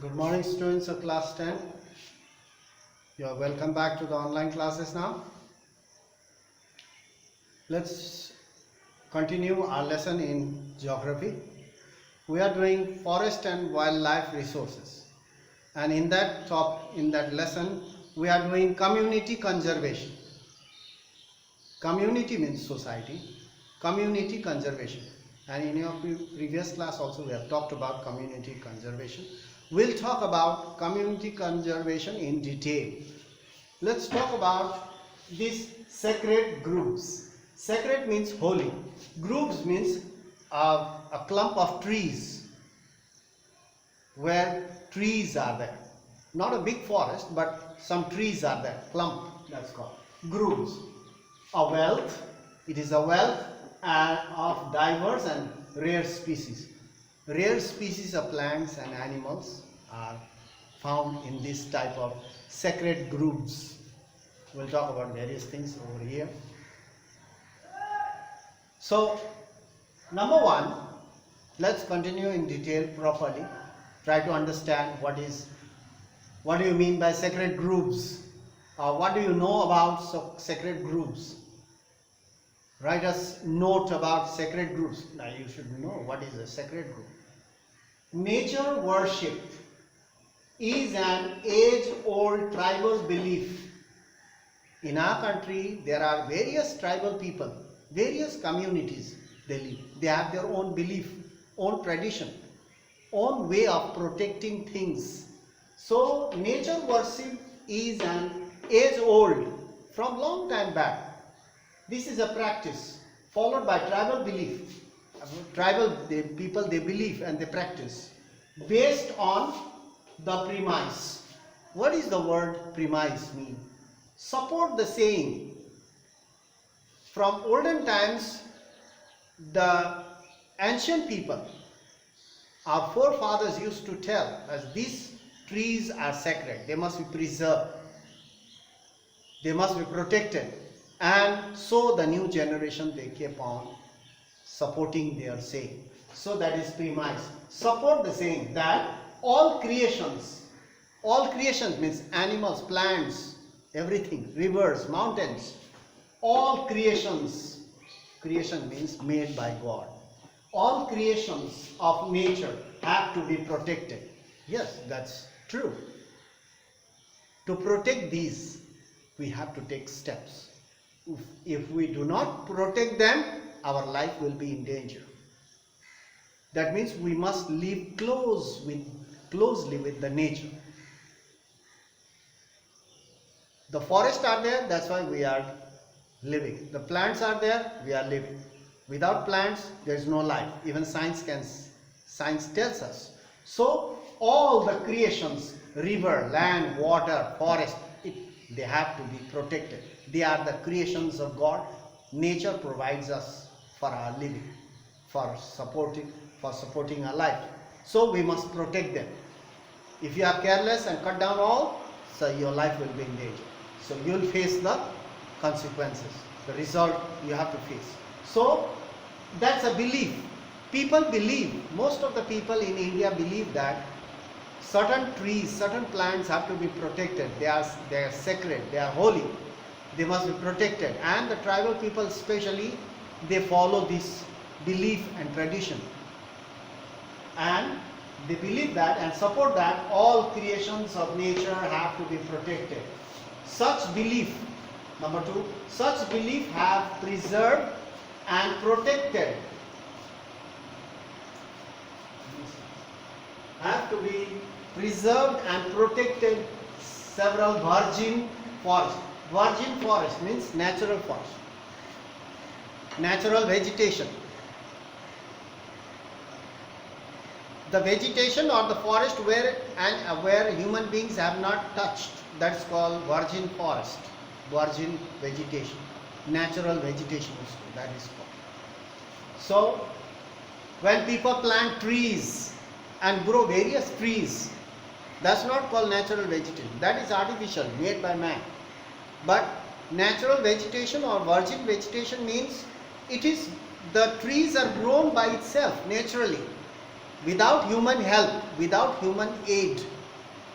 Good morning, students of class 10. You are welcome back to the online classes now. Let's continue our lesson in geography. We are doing forest and wildlife resources, and in that lesson we are doing community conservation. Community means society, community conservation, and in your previous class also we have talked about community conservation. We'll talk about community conservation in detail. Let's talk about these sacred groves. Sacred means holy. Groves means a clump of trees, where trees are there. Not a big forest, but some trees are there. Clump, that's called. Groves. A wealth. It is a wealth of diverse and rare species. Rare species of plants and animals are found in this type of sacred groves. We'll talk about various things over here. So, number one, let's continue in detail properly. Try to understand what do you mean by sacred groves? What do you know about sacred groves? Write us note about sacred groves. Now you should know what is a sacred grove. Nature worship is an age-old tribal belief. In our country, there are various tribal people, various communities they live. They have their own belief, own tradition, own way of protecting things. So, nature worship is an age-old, from long time back. This is a practice followed by tribal belief. People, they believe and they practice based on the premise. What is the word premise mean? Support the saying. From olden times, the ancient people, our forefathers used to tell us these trees are sacred. They must be preserved. They must be protected. And so the new generation, they keep on supporting their saying. So that is premise. Support the saying that all creations means animals, plants, everything, rivers, mountains, all creations, creation means made by God. All creations of nature have to be protected. Yes, that's true. To protect these, we have to take steps. If we do not protect them, our life will be in danger. That means we must live closely with the nature. The forests are there, that's why we are living. The plants are there, we are living. Without plants, there is no life. Even science tells us. So all the creations, river, land, water, forest, they have to be protected. They are the creations of God. Nature provides us for our living, for supporting our life. So we must protect them. If you are careless and cut down all, so your life will be in danger. So you will face the consequences. The result you have to face. So that's a belief. People believe, most of the people in India believe that certain trees, certain plants have to be protected. They are sacred, they are holy. They must be protected. And the tribal people especially, they follow this belief and tradition. And they believe that and support that all creations of nature have to be protected. Such belief, number two, such belief have preserved and protected. Have to be preserved and protected several virgin forests. Virgin forest means natural forest, natural vegetation. The vegetation or the forest where human beings have not touched, that's called virgin forest, virgin vegetation, natural vegetation that is called. So when people plant trees and grow various trees, that's not called natural vegetation, that is artificial, made by man. But natural vegetation or virgin vegetation means it is the trees are grown by itself naturally. without human help, without human aid,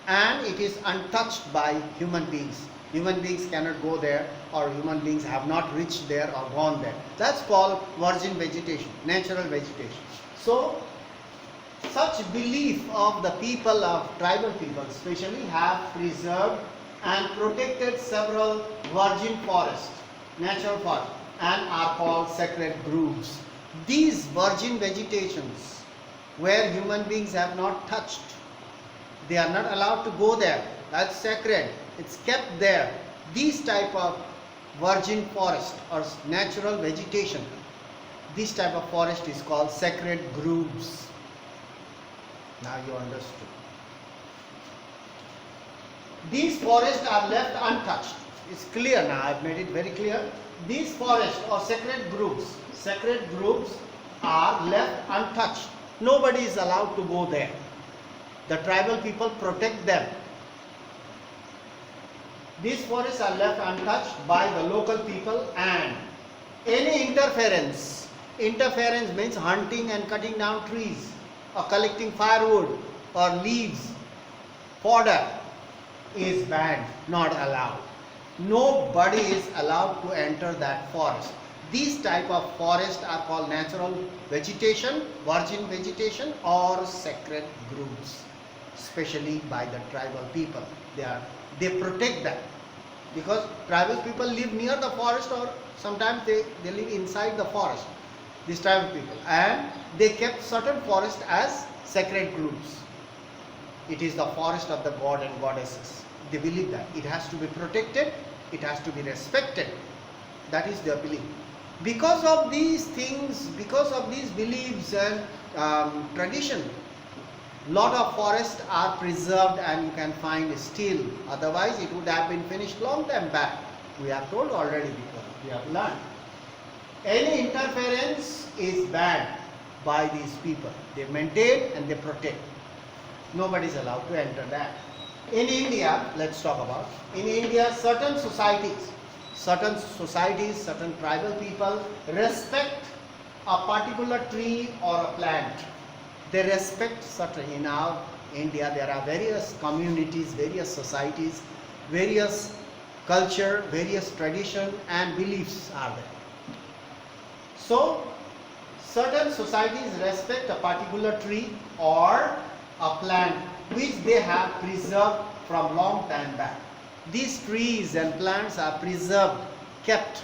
and it is untouched by human beings. Human beings cannot go there, or human beings have not reached there or gone there. That's called virgin vegetation, natural vegetation. So such belief of the people, of tribal people especially, have preserved and protected several virgin forests, natural forests, and are called sacred groves. These virgin vegetations where human beings have not touched, they are not allowed to go there. That's sacred. It's kept there. These type of virgin forest or natural vegetation, this type of forest is called sacred groves. Now you understood. These forests are left untouched. It's clear now. I've made it very clear. These forests or sacred groves are left untouched. Nobody is allowed to go there. The tribal people protect them. These forests are left untouched by the local people, and any interference means hunting and cutting down trees, or collecting firewood or leaves, fodder, is banned, not allowed. Nobody is allowed to enter that forest. These type of forests are called natural vegetation, virgin vegetation, or sacred groves, especially by the tribal people. They protect that, because tribal people live near the forest, or sometimes they live inside the forest, these tribal people, and they kept certain forest as sacred groves. It is the forest of the god and goddesses. They believe that it has to be protected, it has to be respected. That is their belief. Because of these things, because of these beliefs and tradition, lot of forests are preserved, and you can find still. Otherwise it would have been finished long time back. We have told already before, we have learned. Any interference is bad by these people. They maintain and they protect. Nobody is allowed to enter that. In India, let's talk about, in India, certain societies, certain tribal people respect a particular tree or a plant. They respect certain. In our India, there are various communities, various societies, various culture, various tradition and beliefs are there. So certain societies respect a particular tree or a plant which they have preserved from long time back. These trees and plants are preserved, kept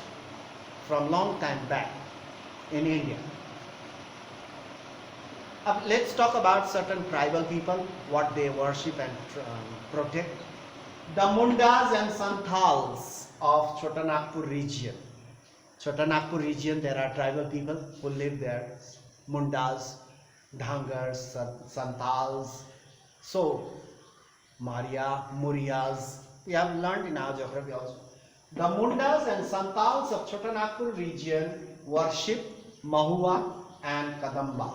from long time back in India. Let's talk about certain tribal people, what they worship and protect. The Mundas and Santals of Chotanagpur region. Chotanagpur region, there are tribal people who live there. Mundas, Dhangars, Santals, so Maria, Murias. We have learned in our geography also. The Mundas and Santals of Chotanagpur region worship Mahua and Kadamba.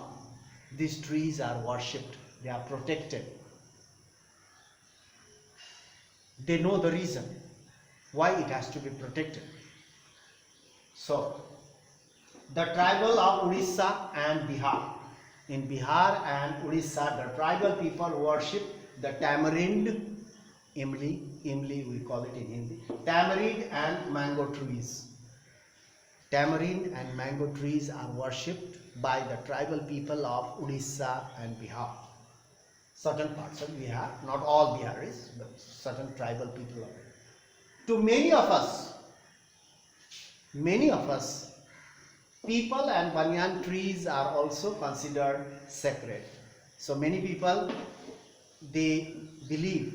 These trees are worshipped, they are protected. They know the reason why it has to be protected. So, the tribal of Odisha and Bihar. In Bihar and Odisha, the tribal people worship the tamarind, imli we call it in Hindi, tamarind and mango trees. Tamarind and mango trees are worshipped by the tribal people of Odisha and Bihar. Certain parts of Bihar, not all Biharis, but certain tribal people of it. To many of us, people and banyan trees are also considered sacred. So many people, they believe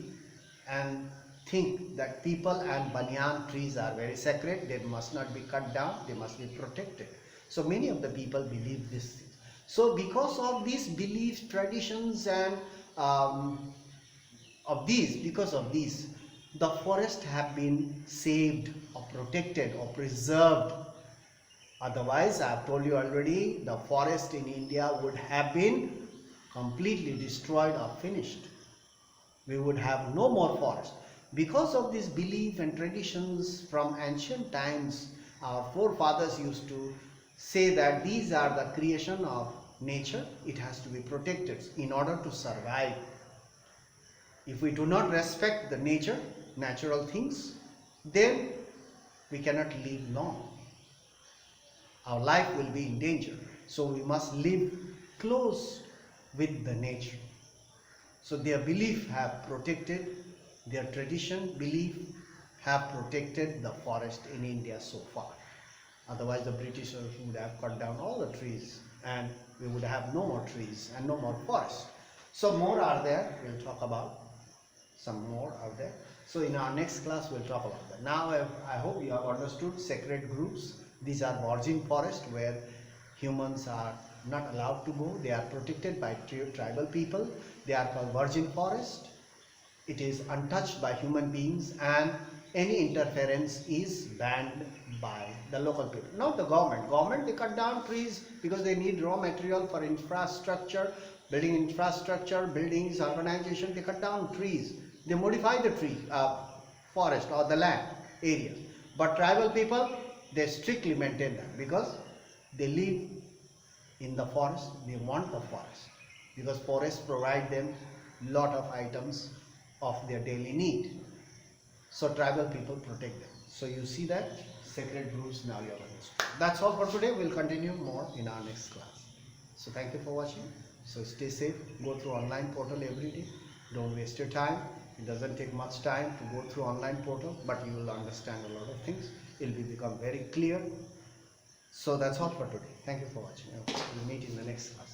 and think that people and banyan trees are very sacred. They must not be cut down, they must be protected. So many of the people believe this. So because of these beliefs, traditions and because of these, the forests have been saved or protected or preserved. Otherwise, I have told you already, the forest in India would have been completely destroyed or finished. We would have no more forest. Because of this belief and traditions from ancient times, our forefathers used to say that these are the creation of nature, it has to be protected in order to survive. If we do not respect the nature, natural things, then we cannot live long. Our life will be in danger. So we must live close with the nature. So their belief have protected, their tradition, belief have protected the forest in India so far. Otherwise the Britishers would have cut down all the trees and we would have no more trees and no more forests. So more are there, we'll talk about some more out there. So in our next class we'll talk about that. Now I hope you have understood sacred groups. These are virgin forests where humans are not allowed to go. They are protected by tribal people. They are called virgin forest. It is untouched by human beings and any interference is banned by the local people. Not the government. Government, they cut down trees because they need raw material for infrastructure, building infrastructure, buildings, urbanization. They cut down trees. They modify the tree, forest or the land areas. But tribal people, they strictly maintain that because they live in the forest. They want the forest because forests provide them lot of items of their daily need. So tribal people protect them. So you see that sacred groups now you have understood. That's all for today. We'll continue more in our next class. So thank you for watching. So stay safe. Go through online portal every day. Don't waste your time. It doesn't take much time to go through online portal, but you will understand a lot of things. It will become very clear. So that's all for today. Thank you for watching. We'll meet in the next class.